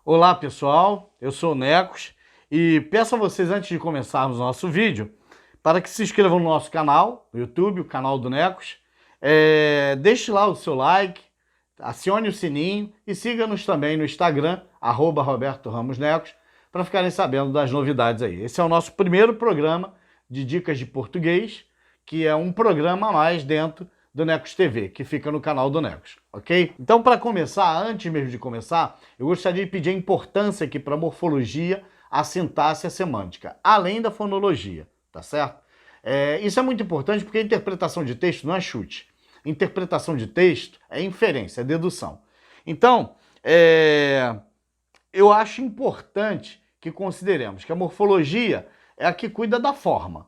Olá pessoal, eu sou o Necos e peço a vocês, antes de começarmos o nosso vídeo, para que se inscrevam no nosso canal, no YouTube, o canal do Necos, deixe lá o seu like, acione o sininho e siga-nos também no Instagram, @RobertoRamosNecos, para ficarem sabendo das novidades aí. Esse é o nosso primeiro programa de dicas de português, que é um programa a mais dentro do Necos TV, que fica no canal do Necos, ok? Então, para começar, antes mesmo de começar, eu gostaria de pedir a importância aqui para a morfologia, a sintaxe e a semântica, além da fonologia, tá certo? Isso é muito importante porque a interpretação de texto não é chute. Interpretação de texto é inferência, é dedução. Então, eu acho importante que consideremos que a morfologia é a que cuida da forma.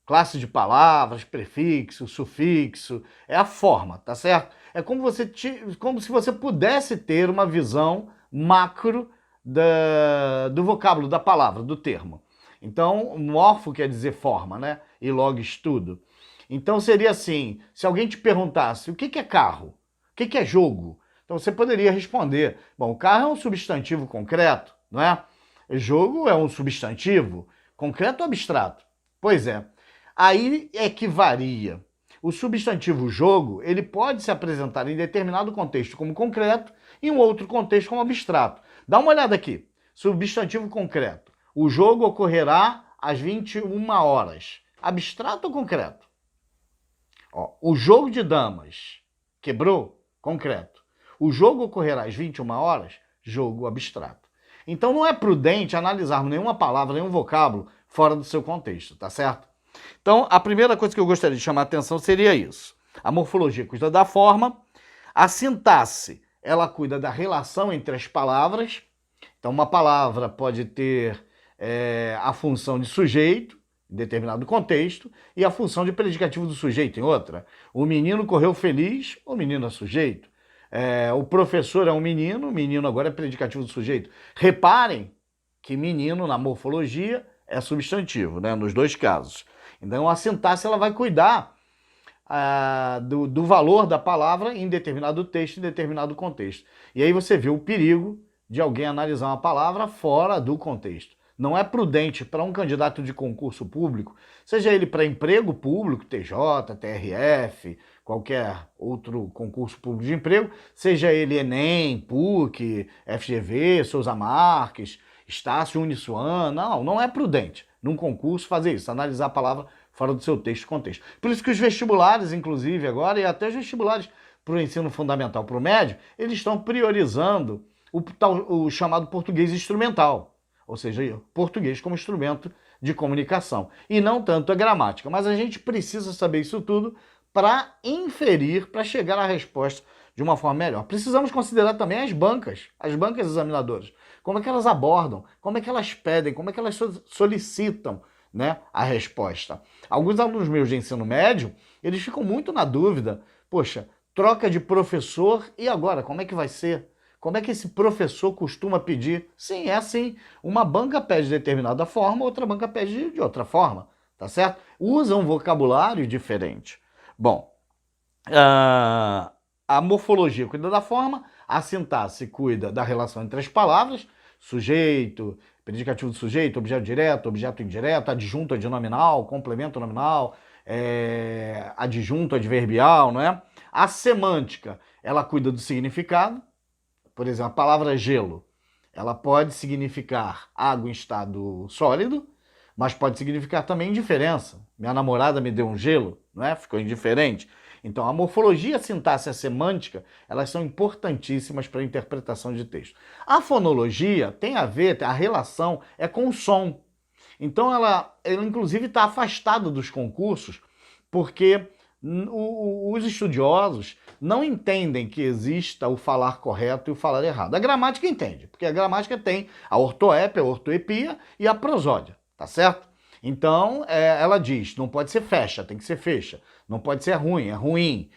Classe de palavras, prefixo, sufixo, é a forma, tá certo? É como se você pudesse ter uma visão macro do vocábulo da palavra, do termo. Então, morfo quer dizer forma, né? E logo estudo. Então seria assim, se alguém te perguntasse o que é carro, o que é jogo, então você poderia responder, bom, carro é um substantivo concreto, não é? Jogo é um substantivo concreto ou abstrato? Pois é. Aí é que varia. O substantivo jogo, ele pode se apresentar em determinado contexto como concreto e em um outro contexto como abstrato. Dá uma olhada aqui. Substantivo concreto. O jogo ocorrerá às 21 horas. Abstrato ou concreto? Ó, o jogo de damas quebrou? Concreto. O jogo ocorrerá às 21 horas? Jogo abstrato. Então não é prudente analisarmos nenhuma palavra, nenhum vocábulo fora do seu contexto, tá certo? Então, a primeira coisa que eu gostaria de chamar a atenção seria isso. A morfologia cuida da forma, a sintaxe, ela cuida da relação entre as palavras. Então, uma palavra pode ter a função de sujeito, em determinado contexto, e a função de predicativo do sujeito em outra. O menino correu feliz, o menino é sujeito. O professor é um menino, o menino agora é predicativo do sujeito. Reparem que menino, na morfologia, é substantivo, né? Nos dois casos. Então a sintaxe ela vai cuidar do valor da palavra em determinado texto, em determinado contexto. E aí você vê o perigo de alguém analisar uma palavra fora do contexto. Não é prudente para um candidato de concurso público, seja ele para emprego público, TJ, TRF, qualquer outro concurso público de emprego, seja ele Enem, PUC, FGV, Souza Marques, Estácio, Uniswan, não é prudente num concurso fazer isso, analisar a palavra fora do seu texto e contexto. Por isso que os vestibulares, inclusive agora, e até os vestibulares para o ensino fundamental, para o médio, eles estão priorizando o chamado português instrumental, ou seja, português como instrumento de comunicação, e não tanto a gramática. Mas a gente precisa saber isso tudo para inferir, para chegar à resposta de uma forma melhor. Precisamos considerar também as bancas examinadoras. Como é que elas abordam, como é que elas pedem, como é que elas solicitam, né, a resposta. Alguns alunos meus de ensino médio, eles ficam muito na dúvida, poxa, troca de professor e agora, como é que vai ser? Como é que esse professor costuma pedir? Sim, é assim, uma banca pede de determinada forma, outra banca pede de outra forma, tá certo? Usa um vocabulário diferente. Bom, a morfologia cuida da forma, a sintaxe cuida da relação entre as palavras, sujeito, predicativo do sujeito, objeto direto, objeto indireto, adjunto adnominal, complemento nominal, adjunto adverbial, não é? A semântica, ela cuida do significado. Por exemplo, a palavra gelo, ela pode significar água em estado sólido, mas pode significar também indiferença. Minha namorada me deu um gelo, não é? Ficou indiferente. Então, a morfologia, a sintaxe e a semântica, elas são importantíssimas para a interpretação de texto. A fonologia tem a ver, a relação é com o som. Então, ela inclusive está afastada dos concursos, porque os estudiosos não entendem que exista o falar correto e o falar errado. A gramática entende, porque a gramática tem a ortoépia, a ortoepia e a prosódia, tá certo? Então, ela diz, não pode ser fecha, tem que ser fecha. Não pode ser ruim, é ruim.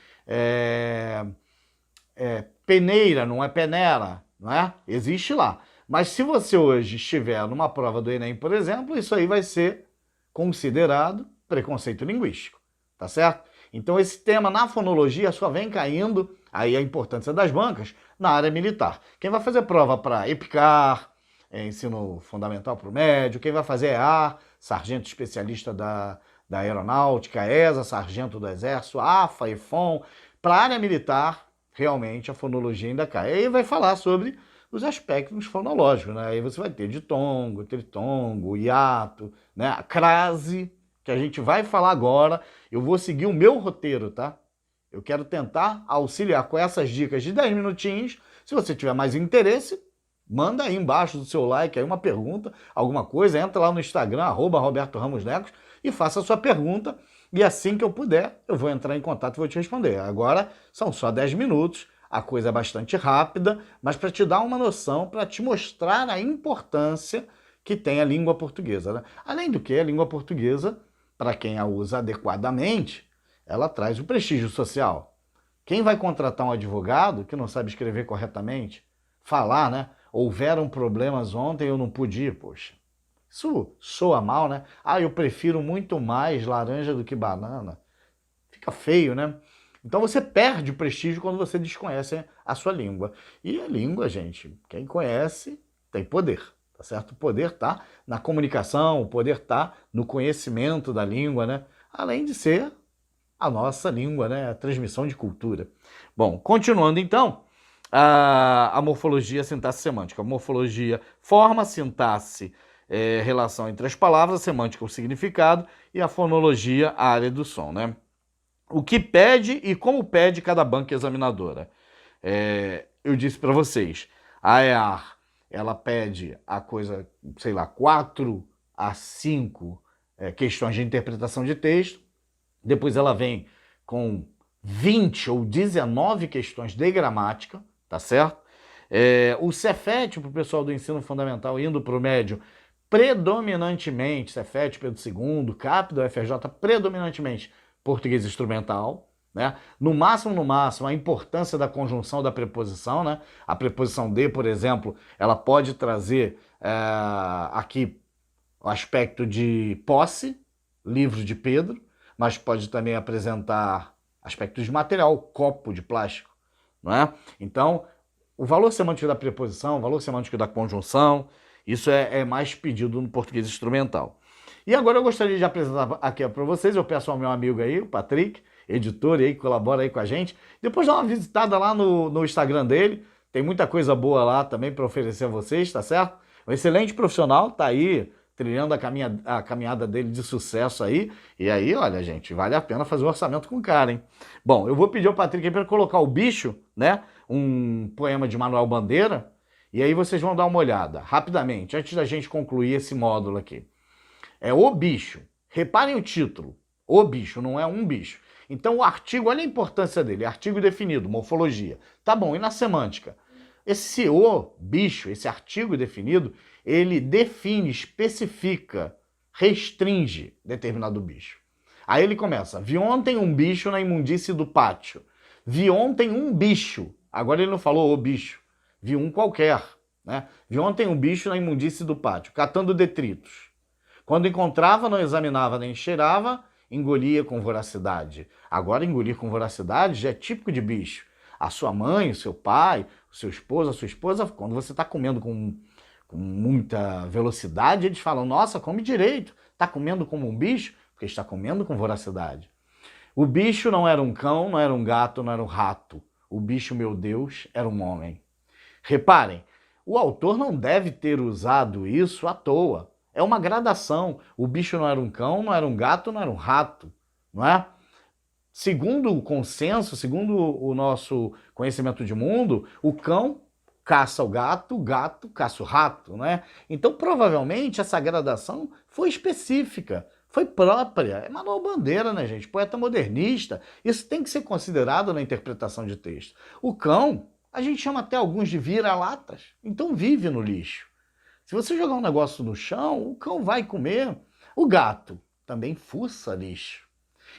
Peneira, não é peneira, não é? Existe lá. Mas se você hoje estiver numa prova do Enem, por exemplo, isso aí vai ser considerado preconceito linguístico, tá certo? Então esse tema na fonologia só vem caindo Aí a importância das bancas na área militar. Quem vai fazer prova para EPICAR, ensino fundamental para o médio, quem vai fazer EAR, sargento especialista da aeronáutica, ESA, sargento do exército, AFA, EFON, para a área militar, realmente a fonologia ainda cai. Aí vai falar sobre os aspectos fonológicos, né? Aí você vai ter ditongo, tritongo, hiato, né? A crase, que a gente vai falar agora. Eu vou seguir o meu roteiro, tá? Eu quero tentar auxiliar com essas dicas de 10 minutinhos. Se você tiver mais interesse, manda aí embaixo do seu like aí uma pergunta, alguma coisa, entra lá no Instagram, @RobertoRamosNecos, e faça a sua pergunta. E assim que eu puder, eu vou entrar em contato e vou te responder. Agora são só 10 minutos, a coisa é bastante rápida, mas para te dar uma noção, para te mostrar a importância que tem a língua portuguesa, né? Além do que, a língua portuguesa, para quem a usa adequadamente, ela traz o prestígio social. Quem vai contratar um advogado que não sabe escrever corretamente, falar, né? Houveram problemas ontem, eu não pude ir, poxa. Isso soa mal, né? Ah, eu prefiro muito mais laranja do que banana. Fica feio, né? Então você perde o prestígio quando você desconhece a sua língua. E a língua, gente, quem conhece tem poder, tá certo? O poder tá na comunicação, o poder tá no conhecimento da língua, né? Além de ser a nossa língua, né? A transmissão de cultura. Bom, continuando então, a morfologia, a sintaxe semântica. A morfologia, forma, sintaxe, relação entre as palavras, a semântica, o significado, e a fonologia, a área do som, né? O que pede e como pede cada banca examinadora. Eu disse para vocês, a EAR, ela pede a coisa, sei lá, 4 a 5 questões de interpretação de texto. Depois ela vem com 20 ou 19 questões de gramática, tá certo? O Cefet, para o pessoal do ensino fundamental indo para o médio, predominantemente, Cefet, Pedro II, CAP do FRJ, predominantemente português instrumental, né? No máximo, a importância da conjunção da preposição, né? A preposição de, por exemplo, ela pode trazer aqui o aspecto de posse, livro de Pedro, mas pode também apresentar aspectos de material, copo de plástico, não é? Então, o valor semântico da preposição, o valor semântico da conjunção, isso é mais pedido no português instrumental. E agora eu gostaria de apresentar aqui para vocês, eu peço ao meu amigo aí, o Patrick, editor aí, que colabora aí com a gente, depois dá uma visitada lá no Instagram dele, tem muita coisa boa lá também para oferecer a vocês, tá certo? Um excelente profissional, tá aí trilhando a caminhada dele de sucesso aí. E aí, olha, gente, vale a pena fazer o orçamento com o cara, hein? Bom, eu vou pedir ao Patrick para colocar o bicho, né? Um poema de Manuel Bandeira. E aí vocês vão dar uma olhada, rapidamente, antes da gente concluir esse módulo aqui. É o bicho. Reparem o título. O bicho, não é um bicho. Então o artigo, olha a importância dele. Artigo definido, morfologia. Tá bom, e na semântica? Esse o bicho, esse artigo definido, ele define, especifica, restringe determinado bicho. Aí ele começa, vi ontem um bicho na imundície do pátio. Vi ontem um bicho. Agora ele não falou o bicho. Vi um qualquer, né? Vi ontem um bicho na imundície do pátio, catando detritos. Quando encontrava, não examinava nem cheirava, engolia com voracidade. Agora engolir com voracidade já é típico de bicho. A sua mãe, o seu pai, o seu esposo, a sua esposa, quando você está comendo com muita velocidade, eles falam, nossa, come direito, está comendo como um bicho, porque está comendo com voracidade. O bicho não era um cão, não era um gato, não era um rato. O bicho, meu Deus, era um homem. Reparem, o autor não deve ter usado isso à toa. É uma gradação. O bicho não era um cão, não era um gato, não era um rato, não é? Segundo o consenso, segundo o nosso conhecimento de mundo, o cão caça o gato caça o rato, né? Então, provavelmente, essa gradação foi específica, foi própria. É Manuel Bandeira, né, gente? Poeta modernista. Isso tem que ser considerado na interpretação de texto. O cão, a gente chama até alguns de vira-latas, então vive no lixo. Se você jogar um negócio no chão, o cão vai comer. O gato também fuça lixo.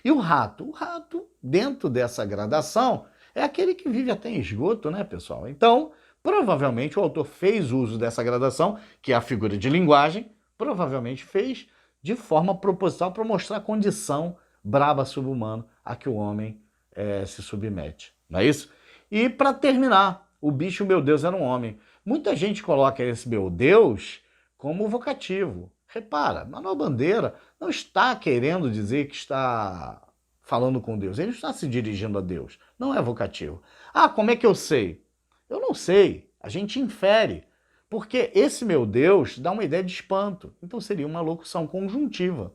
E o rato? O rato, dentro dessa gradação, é aquele que vive até em esgoto, né, pessoal? Então, provavelmente o autor fez uso dessa gradação, que é a figura de linguagem, provavelmente fez de forma proposital para mostrar a condição braba subhumana a que o homem se submete. Não é isso? E para terminar, o bicho, meu Deus, era um homem. Muita gente coloca esse meu Deus como vocativo. Repara, Manuel Bandeira não está querendo dizer que está falando com Deus. Ele está se dirigindo a Deus. Não é vocativo. Ah, como é que eu sei? Eu não sei. A gente infere. Porque esse meu Deus dá uma ideia de espanto. Então seria uma locução conjuntiva.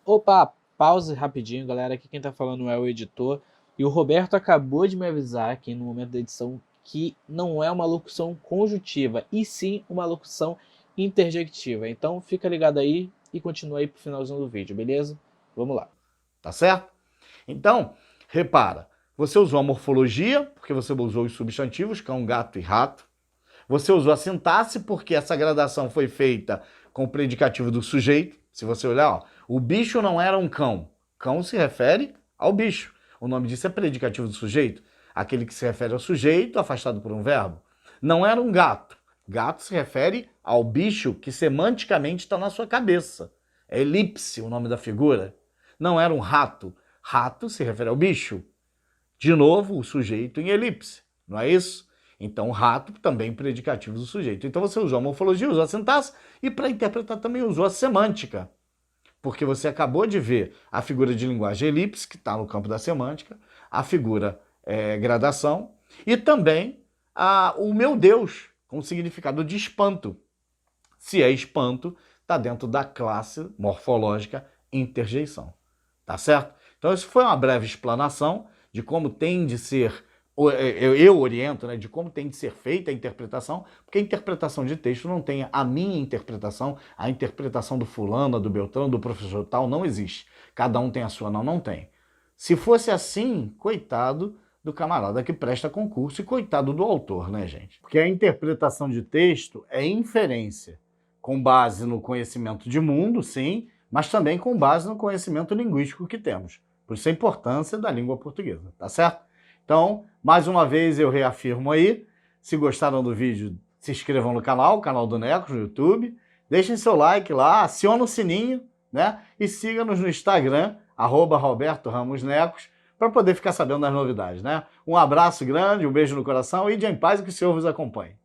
Opa, pause rapidinho, galera. Aqui quem tá falando é o editor. E o Roberto acabou de me avisar aqui no momento da edição que não é uma locução conjuntiva, e sim uma locução interjectiva. Então fica ligado aí e continua aí pro finalzinho do vídeo, beleza? Vamos lá. Tá certo? Então, repara, você usou a morfologia, porque você usou os substantivos, cão, gato e rato. Você usou a sintaxe, porque essa gradação foi feita com o predicativo do sujeito. Se você olhar, ó, o bicho não era um cão. Cão se refere ao bicho. O nome disso é predicativo do sujeito. Aquele que se refere ao sujeito, afastado por um verbo. Não era um gato. Gato se refere ao bicho que semanticamente está na sua cabeça. É elipse o nome da figura. Não era um rato. Rato se refere ao bicho. De novo, o sujeito em elipse. Não é isso? Então, rato também predicativo do sujeito. Então, você usou a morfologia, usou a sintaxe e para interpretar também usou a semântica. Porque você acabou de ver a figura de linguagem elipse, que está no campo da semântica, a figura gradação e também o meu Deus, com o significado de espanto. Se é espanto, está dentro da classe morfológica interjeição. Tá certo? Então, isso foi uma breve explanação de como tem de ser, eu oriento, né, de como tem de ser feita a interpretação, porque a interpretação de texto não tem a minha interpretação, a interpretação do fulano, do Beltrano, do professor tal, não existe. Cada um tem a sua, não tem. Se fosse assim, coitado do camarada que presta concurso e coitado do autor, né, gente? Porque a interpretação de texto é inferência, com base no conhecimento de mundo, sim, mas também com base no conhecimento linguístico que temos. Por isso a importância da língua portuguesa, tá certo? Então, mais uma vez eu reafirmo aí, se gostaram do vídeo, se inscrevam no canal do Necos, no YouTube, deixem seu like lá, aciona o sininho, né? E siga-nos no Instagram, @RobertoRamosNecos, para poder ficar sabendo das novidades, né? Um abraço grande, um beijo no coração, e de em paz e que o Senhor vos acompanhe.